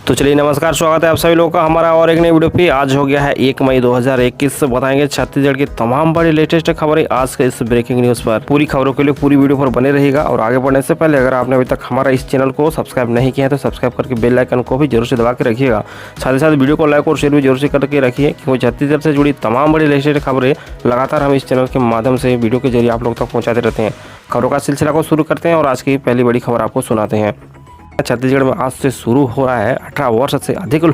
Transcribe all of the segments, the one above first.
तो चलिए नमस्कार, स्वागत है आप सभी लोगों का हमारा और एक नई वीडियो पे। आज हो गया है 1 मई 2021। बताएंगे छत्तीसगढ़ की तमाम बड़ी लेटेस्ट खबरें आज के इस ब्रेकिंग न्यूज़ पर। पूरी खबरों के लिए पूरी वीडियो पर बने रहेगा। और आगे बढ़ने से पहले अगर आपने अभी तक हमारा इस चैनल को सब्सक्राइब नहीं किया है तो सब्सक्राइब करके बेल आइकन को भी जरूर से दबा के रखिएगा। साथ ही साथ वीडियो को लाइक और शेयर भी जरूर से करके रखिए, क्योंकि छत्तीसगढ़ से जुड़ी तमाम बड़ी लेटेस्ट खबरें लगातार हम इस चैनल के माध्यम से वीडियो के जरिए आप लोग तक पहुँचाते रहते हैं। खबरों का सिलसिला को शुरू करते हैं और आज की पहली बड़ी खबर आपको सुनाते हैं। छत्तीसगढ़ में आज से शुरू हो रहा है 18 वर्ष से अधिक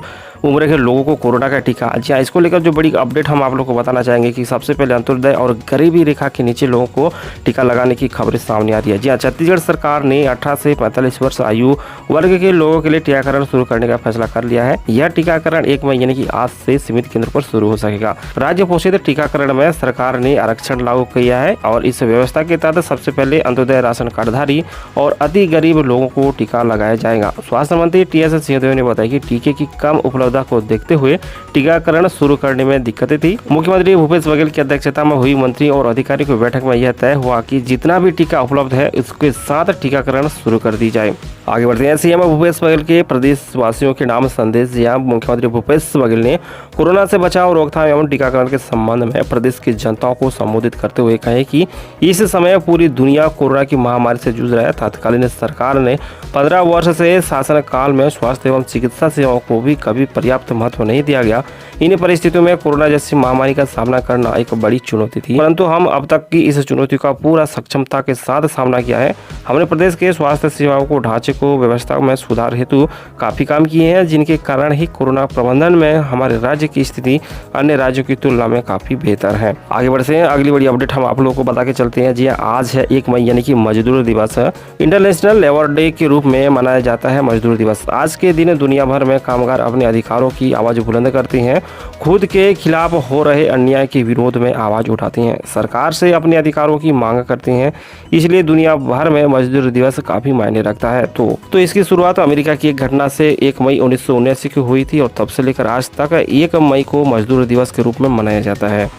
उम्र के लोगों को कोरोना का टीका। जी हाँ, इसको लेकर जो बड़ी अपडेट हम आप लोगों को बताना चाहेंगे कि सबसे पहले अंत्योदय और गरीबी रेखा के नीचे लोगों को टीका लगाने की खबरें सामने आ रही है। जी हाँ, छत्तीसगढ़ सरकार ने 18 से 45 वर्ष आयु वर्ग के लोगों के लिए टीकाकरण शुरू करने का फैसला कर लिया है। यह टीकाकरण 1 मई यानी कि आज से सीमित केंद्र पर शुरू हो सकेगा। राज्य पोषित टीकाकरण में सरकार ने आरक्षण लागू किया है और इस व्यवस्था के तहत सबसे पहले अंत्योदय राशन कार्डधारी और अति गरीब लोगों को टीका लगाया जाएगा। स्वास्थ्य मंत्री टी.एस. सिंहदेव ने बताया कि टीके की कम उपलब्धता को देखते हुए टीकाकरण शुरू करने में दिक्कतें थी। मुख्यमंत्री भूपेश बघेल की अध्यक्षता में हुई मंत्री और अधिकारियों की बैठक में यह तय हुआ कि जितना भी टीका उपलब्ध है उसके साथ टीकाकरण शुरू कर दी जाए। आगे बढ़ते हैं। सीएम भूपेश बघेल के प्रदेशवासियों के नाम संदेश दिया। मुख्यमंत्री भूपेश बघेल ने कोरोना से बचाव, रोकथाम एवं टीकाकरण के संबंध में प्रदेश की जनता को संबोधित करते हुए कहे कि इस समय पूरी दुनिया कोरोना की महामारी से जूझ रहा है। तत्कालीन सरकार ने 15 वर्ष से शासन काल में स्वास्थ्य एवं चिकित्सा सेवाओं को भी कभी पर्याप्त महत्व नहीं दिया गया। इन परिस्थितियों में कोरोना जैसी महामारी का सामना करना एक बड़ी चुनौती थी, परंतु हम अब तक की इस चुनौती का पूरा सक्षमता के साथ सामना किया है। हमने प्रदेश के स्वास्थ्य सेवाओं को ढांचे को व्यवस्था में सुधार हेतु काफी काम किए हैं, जिनके कारण ही कोरोना प्रबंधन में हमारे राज्य की स्थिति अन्य राज्यों की तुलना में काफी बेहतर है। आगे बढ़ते हैं। अगली बड़ी अपडेट हम आप लोगों को बता के चलते हैं। जी आज है 1 मई यानी कि मजदूर दिवस। इंटरनेशनल लेबर डे के रूप में मनाया जाता है मजदूर दिवस। आज के दिन दुनिया भर में कामगार अपने अधिकारों की आवाज बुलंद करते हैं, खुद के खिलाफ हो रहे अन्याय के विरोध में आवाज उठाते हैं, सरकार से अपने अधिकारों की मांग करते हैं। इसलिए दुनिया भर में मजदूर दिवस काफी मायने रखता है। तो इसकी शुरुआत अमेरिका की एक घटना से 1 मई 1979 की हुई थी और तब से लेकर आज तक 1 मई को मजदूर दिवस के रूप में मनाया जाता है।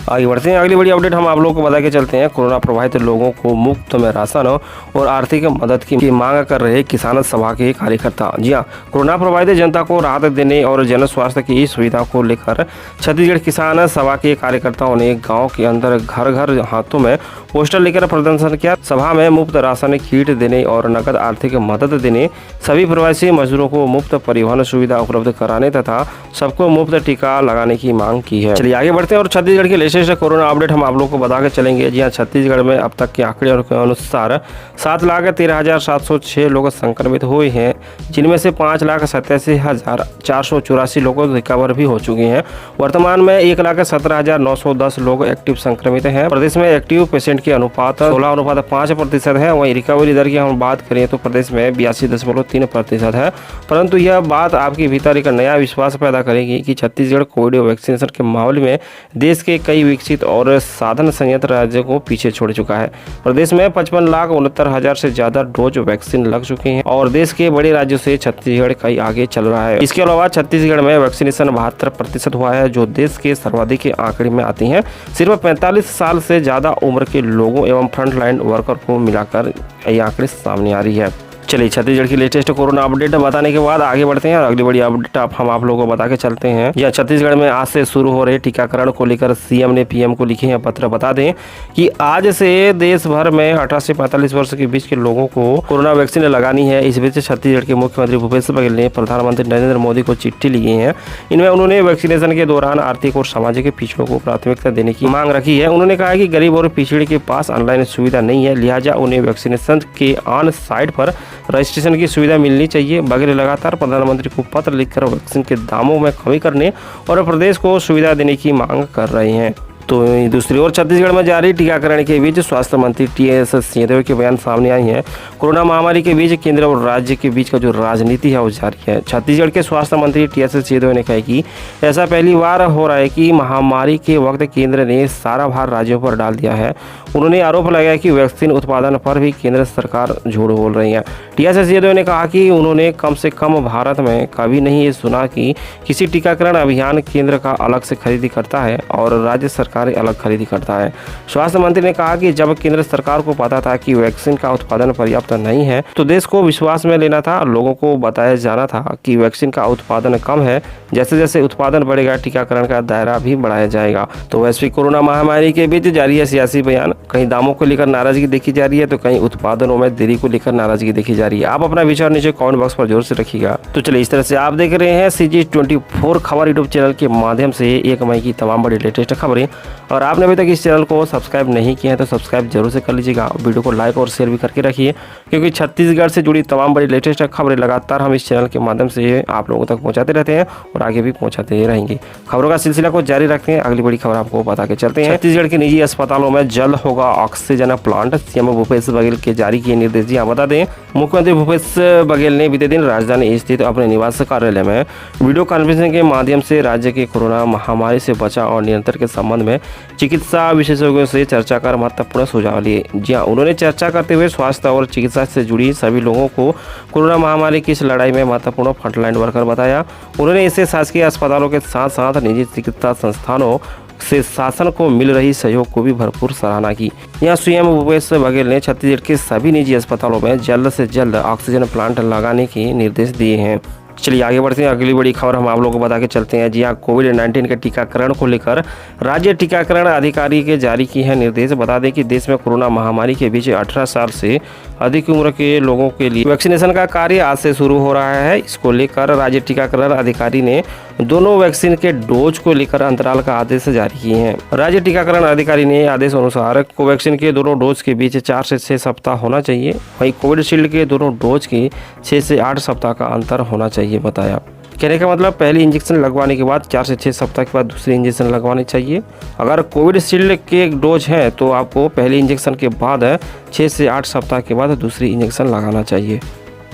आगे बढ़ते हैं। अगली बड़ी अपडेट हम आप लोगों को बता के चलते हैं। कोरोना प्रभावित लोगों को मुफ्त में राशन और आर्थिक मदद की मांग कर रहे किसान सभा के कार्यकर्ता। जी हाँ, कोरोना प्रभावित जनता को राहत देने और जन स्वास्थ्य की सुविधा को लेकर छत्तीसगढ़ किसान सभा के कार्यकर्ताओं ने गाँव के अंदर घर घर हाथों में पोस्टर लेकर प्रदर्शन किया। सभा में मुफ्त राशन किट देने और नकद आर्थिक मदद देने, सभी प्रवासी मजदूरों को मुफ्त परिवहन सुविधा उपलब्ध कराने तथा सबको मुफ्त टीका लगाने की मांग की है। चलिए आगे बढ़ते हैं और छत्तीसगढ़ के लेटेस्ट कोरोना अपडेट हम आप लोगों को बता के चलेंगे। जी हाँ, छत्तीसगढ़ में अब तक के आंकड़े के अनुसार 7,13,706 लोग संक्रमित हुए हैं, जिनमें से 5,87,484 लोग रिकवर भी हो चुके हैं। वर्तमान में 1,17,910 लोग एक्टिव संक्रमित हैं। प्रदेश में एक्टिव पेशेंट की अनुपात 16.5% है। वहीं रिकवरी दर की हम बात करें तो प्रदेश में 82.3% है। परंतु यह बात आपके भीतर एक नया विश्वास पैदा करेगी कि छत्तीसगढ़ कोविड वैक्सीनेशन के मामले में देश के कई विकसित और साधन संयंत्र राज्यों को पीछे छोड़ चुका है। प्रदेश में 55,69,000 से ज्यादा डोज वैक्सीन लग चुके हैं और देश के बड़े राज्यों से छत्तीसगढ़ कई आगे चल रहा है। इसके अलावा छत्तीसगढ़ में वैक्सीनेशन 72% हुआ है, जो देश के सर्वाधिक के आंकड़े में आती है। सिर्फ 45 साल से ज्यादा उम्र के लोगों एवं फ्रंटलाइन वर्कर को मिलाकर ये आंकड़े सामने आ रही है। चलिए छत्तीसगढ़ की लेटेस्ट कोरोना अपडेट बताने के बाद आगे बढ़ते हैं और अगली बड़ी अपडेट हम आप लोगों को बता के चलते हैं। यह छत्तीसगढ़ में आज से शुरू हो रहे टीकाकरण को लेकर सीएम ने पीएम को लिखे हैं पत्र। बता दें कि आज से देश भर में 18 से 45 वर्ष के बीच के लोगों को कोरोना वैक्सीन लगानी है। इस बीच छत्तीसगढ़ के मुख्यमंत्री भूपेश बघेल ने प्रधानमंत्री नरेंद्र मोदी को चिट्ठी लिखी है। इनमें उन्होंने वैक्सीनेशन के दौरान आर्थिक और सामाजिक पिछड़ों को प्राथमिकता देने की मांग रखी है। उन्होंने कहा कि गरीब और पिछड़े के पास ऑनलाइन सुविधा नहीं है, लिहाजा उन्हें वैक्सीनेशन के ऑन साइट पर रजिस्ट्रेशन की सुविधा मिलनी चाहिए। बघेल लगातार प्रधानमंत्री को पत्र लिखकर वैक्सीन के दामों में कमी करने और प्रदेश को सुविधा देने की मांग कर रहे हैं। तो दूसरी ओर छत्तीसगढ़ में जारी टीकाकरण के बीच स्वास्थ्य मंत्री टी.एस. सिंहदेव के बयान सामने आई हैं। कोरोना महामारी के बीच केंद्र और राज्य के बीच का जो राजनीति है वो जारी है। छत्तीसगढ़ के स्वास्थ्य मंत्री टी.एस. सिंहदेव ने कहा कि ऐसा पहली बार हो रहा है कि महामारी के वक्त केंद्र ने सारा भार राज्यों पर डाल दिया है। उन्होंने आरोप लगाया कि वैक्सीन उत्पादन पर भी केंद्र सरकार झूठ बोल रही है। टी.एस. सिंहदेव ने कहा कि उन्होंने कम से कम भारत में कभी नहीं ये सुना कि किसी टीकाकरण अभियान केंद्र का अलग से खरीदी करता है और राज्य सरकार सरकार अलग खरीदी करता है। स्वास्थ्य मंत्री ने कहा कि जब केंद्र सरकार को पता था कि वैक्सीन का उत्पादन पर्याप्त नहीं है तो देश को विश्वास में लेना था, लोगों को बताया जाना था कि वैक्सीन का उत्पादन कम है। जैसे जैसे उत्पादन बढ़ेगा टीकाकरण का दायरा भी बढ़ाया जाएगा। तो वैश्विक कोरोना महामारी के बीच जारी है सियासी बयान। कहीं दामों को लेकर नाराजगी देखी जा रही है तो कहीं उत्पादनों में देरी को लेकर नाराजगी देखी जा रही है। आप अपना विचार नीचे कमेंट बॉक्स पर जोर से रखिएगा। तो चलिए, इस तरह से आप देख रहे हैं CG24 खबर यूट्यूब चैनल के माध्यम से 1 मई की तमाम बड़ी लेटेस्ट खबरें। और आपने अभी तक इस चैनल को सब्सक्राइब नहीं किया है तो सब्सक्राइब जरूर से कर लीजिएगा। वीडियो को लाइक और शेयर भी करके रखिए, क्योंकि छत्तीसगढ़ से जुड़ी तमाम बड़ी लेटेस्ट खबरें लगातार हम इस चैनल के माध्यम से आप लोगों तक पहुंचाते रहते हैं और आगे भी पहुंचाते रहेंगे। खबरों का सिलसिला को जारी रखते हैं। अगली बड़ी खबर आपको बता के चलते हैं। छत्तीसगढ़ के निजी अस्पतालों में जल्द होगा oxygen plant, CM Bhupesh Baghel के जारी किए निर्देश। जी बता दें, मुख्यमंत्री भूपेश बघेल ने बीते दिन राजधानी स्थित अपने निवास कार्यालय में वीडियो कॉन्फ्रेंसिंग के माध्यम से राज्य के कोरोना महामारी से बचाव और नियंत्रण के संबंध में चिकित्सा विशेषज्ञों से चर्चा कर महत्वपूर्ण सुझाव लिए। जी हाँ, उन्होंने चर्चा करते हुए स्वास्थ्य और चिकित्सा से जुड़ी सभी लोगों को कोरोना महामारी की इस लड़ाई में महत्वपूर्ण फ्रंटलाइन वर्कर बताया। उन्होंने इसे शासकीय अस्पतालों के साथ साथ निजी चिकित्सा संस्थानों से शासन को मिल रही सहयोग को भी भरपूर सराहना की। यहाँ सीएम भूपेश बघेल ने छत्तीसगढ़ के सभी निजी अस्पतालों में जल्द से जल्द ऑक्सीजन प्लांट लगाने के निर्देश दिए हैं। चलिए आगे बढ़ते हैं। अगली बड़ी खबर हम आप लोगों को बता के चलते हैं। जी हाँ, कोविड-19 के टीकाकरण को लेकर राज्य टीकाकरण अधिकारी के जारी की है निर्देश। बता दें कि देश में कोरोना महामारी के बीच 18 साल से अधिक उम्र के लोगों के लिए वैक्सीनेशन का कार्य आज से शुरू हो रहा है। इसको लेकर राज्य टीकाकरण अधिकारी ने दोनों वैक्सीन के डोज को लेकर अंतराल का आदेश जारी किए हैं। राज्य टीकाकरण अधिकारी ने आदेश अनुसार कोवैक्सीन के दोनों डोज के बीच 4 से 6 सप्ताह होना चाहिए। वहीं कोविडशील्ड के दोनों डोज के 6 से 8 सप्ताह का अंतर होना चाहिए बताया। कहने का मतलब पहली इंजेक्शन लगवाने के बाद 4 से 6 सप्ताह के बाद दूसरी इंजेक्शन लगवानी चाहिए। अगर कोविडशील्ड के डोज है तो आपको पहली इंजेक्शन के बाद 6 से 8 सप्ताह के बाद दूसरी इंजेक्शन लगाना चाहिए।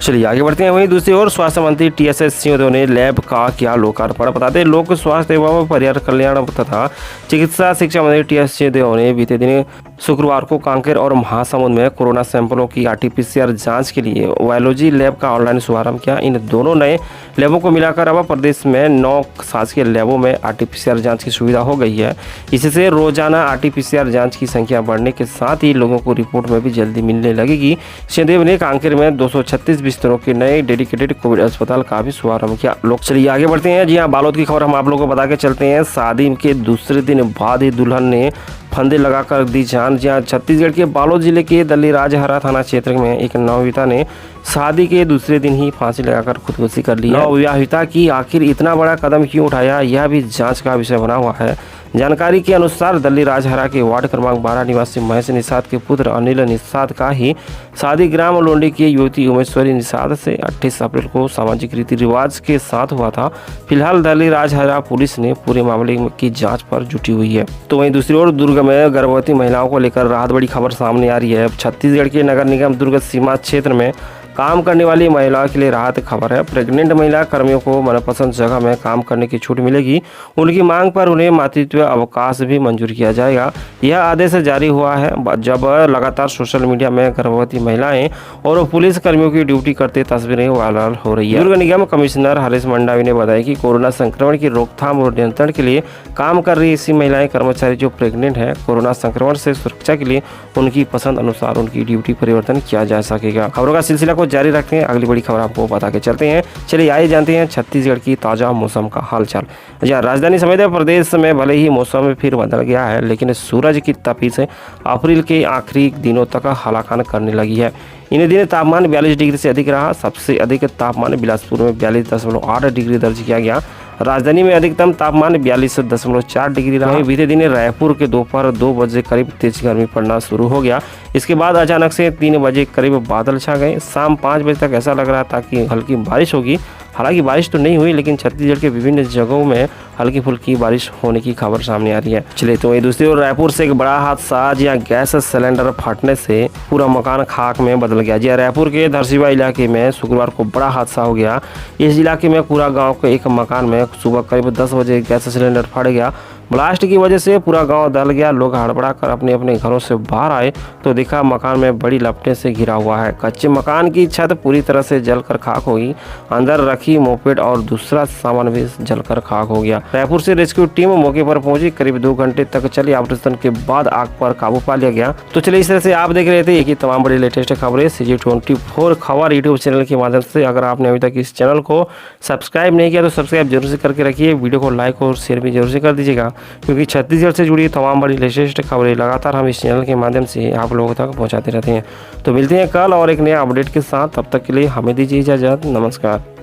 चलिए आगे बढ़ते हैं। वहीं दूसरी ओर स्वास्थ्य मंत्री TS सिंहदेव ने लैब का किया लोकार्पण। बताते हैं, लोक स्वास्थ्य एवं परिवार कल्याण तथा चिकित्सा शिक्षा मंत्री TS सिंहदेव ने बीते दिन शुक्रवार को कांकेर और महासमुंद में कोरोना सैंपलों की RT-PCR जांच के लिए वायरोलॉजी लैब का ऑनलाइन शुभारंभ किया। इन दोनों नए लैबों को मिलाकर अब प्रदेश में 9 शासकीय लैबों में RT-PCR जांच की सुविधा हो गई है। इससे रोजाना RT-PCR जांच की संख्या बढ़ने के साथ ही लोगों को रिपोर्ट में भी जल्दी मिलने लगेगी। सिंहदेव ने कांकेर में 236 बिस्तरों के नए डेडिकेटेड कोविड अस्पताल का भी शुभारंभ किया। लोग चलिए आगे बढ़ते हैं। जी हाँ, बालोद की खबर हम आप लोगों को बता के चलते हैं। शादी के दूसरे दिन बाद ही दुल्हन ने फंदे लगाकर दी जान। जहाँ छत्तीसगढ़ के बालोद जिले के दल्लीराजहरा थाना क्षेत्र में एक नवविवाहिता ने शादी के दूसरे दिन ही फांसी लगाकर खुदकुशी कर ली। नवविवाहिता की आखिर इतना बड़ा कदम क्यों उठाया, यह भी जांच का विषय बना हुआ है। जानकारी के अनुसार दल्लीराजहरा के वार्ड क्रमांक 12 निवासी महेश निषाद के पुत्र अनिल निषाद का ही शादी ग्राम लोंडी की युवती उमेश्वरी निषाद से 28 अप्रैल को सामाजिक रीति रिवाज के साथ हुआ था। फिलहाल दल्लीराजहरा पुलिस ने पूरे मामले की जांच पर जुटी हुई है। तो वहीं दूसरी ओर दुर्ग में गर्भवती महिलाओं को लेकर राहत बड़ी खबर सामने आ रही है। छत्तीसगढ़ के नगर निगम दुर्ग सीमा क्षेत्र में काम करने वाली महिलाओं के लिए राहत खबर है। प्रेग्नेंट महिला कर्मियों को मनपसंद जगह में काम करने की छूट मिलेगी। उनकी मांग पर उन्हें मातृत्व अवकाश भी मंजूर किया जाएगा। यह आदेश जारी हुआ है जब लगातार सोशल मीडिया में गर्भवती महिलाएं और पुलिस कर्मियों की ड्यूटी करते तस्वीरें वायरल हो रही है। दुर्ग निगम कमिश्नर हरीश मंडावी ने बताया कि कोरोना संक्रमण की रोकथाम और नियंत्रण के लिए काम कर रही ऐसी महिलाएं कर्मचारी जो प्रेग्नेंट है, कोरोना संक्रमण से सुरक्षा के लिए उनकी पसंद अनुसार उनकी ड्यूटी परिवर्तन किया जा सकेगा। खबरों का सिलसिला को जारी रखते हैं। अगली बड़ी खबर आपको बता के चलते हैं। चलिए आइए जानते हैं छत्तीसगढ़ की ताजा मौसम का हालचाल। जहाँ राजधानी समेत प्रदेश में भले ही मौसम फिर बदल गया है, लेकिन सूरज की तपिश अप्रैल के आखिरी दिनों तक हलाकान करने लगी है। इन दिनों तापमान 42 डिग्री से अधिक रहा। सबसे अधिक तापमान बिलासपुर में 42.8 डिग्री दर्ज किया गया। राजधानी में अधिकतम तापमान 42.4 डिग्री रहा। बीते दिन रायपुर के दोपहर 2 बजे करीब तेज गर्मी पड़ना शुरू हो गया। इसके बाद अचानक से 3 बजे करीब बादल छा गए। शाम 5 बजे तक ऐसा लग रहा था कि हल्की बारिश होगी। हालांकि बारिश तो नहीं हुई, लेकिन छत्तीसगढ़ के विभिन्न जगहों में हल्की फुल्की बारिश होने की खबर सामने आ रही है। चलिए तो वही दूसरी ओर रायपुर से एक बड़ा हादसा, जहाँ गैस सिलेंडर फटने से पूरा मकान खाक में बदल गया। जी रायपुर के धरसीवा इलाके में शुक्रवार को बड़ा हादसा हो गया। इस इलाके में पूरा गांव के एक मकान में सुबह करीब 10 बजे गैस सिलेंडर फट गया। ब्लास्ट की वजह से पूरा गांव दहल गया। लोग हड़बड़ा कर अपने अपने घरों से बाहर आए तो देखा मकान में बड़ी लपटें से घिरा हुआ है। कच्चे मकान की छत पूरी तरह से जलकर खाक हो गई। अंदर रखी मोपेड और दूसरा सामान भी जलकर खाक हो गया। रायपुर से रेस्क्यू टीम मौके पर पहुंची। करीब 2 घंटे तक चली ऑपरेशन के बाद आग पर काबू पा लिया गया। तो चलिए, इस तरह से आप देख रहे थे एक ही तमाम बड़ी लेटेस्ट खबरें CG24 खबर यूट्यूब चैनल के माध्यम से। अगर आपने अभी तक इस चैनल को सब्सक्राइब नहीं किया तो सब्सक्राइब जरूर से करके रखिए। वीडियो को लाइक और शेयर भी जरूर से कर दीजिएगा, क्योंकि छत्तीसगढ़ से जुड़ी तमाम बड़ी लेटेस्ट खबरें लगातार हम इस चैनल के माध्यम से आप लोगों तक पहुंचाते रहते हैं। तो मिलते हैं कल और एक नया अपडेट के साथ। तब तक के लिए हमें दीजिए इजाज़त। नमस्कार।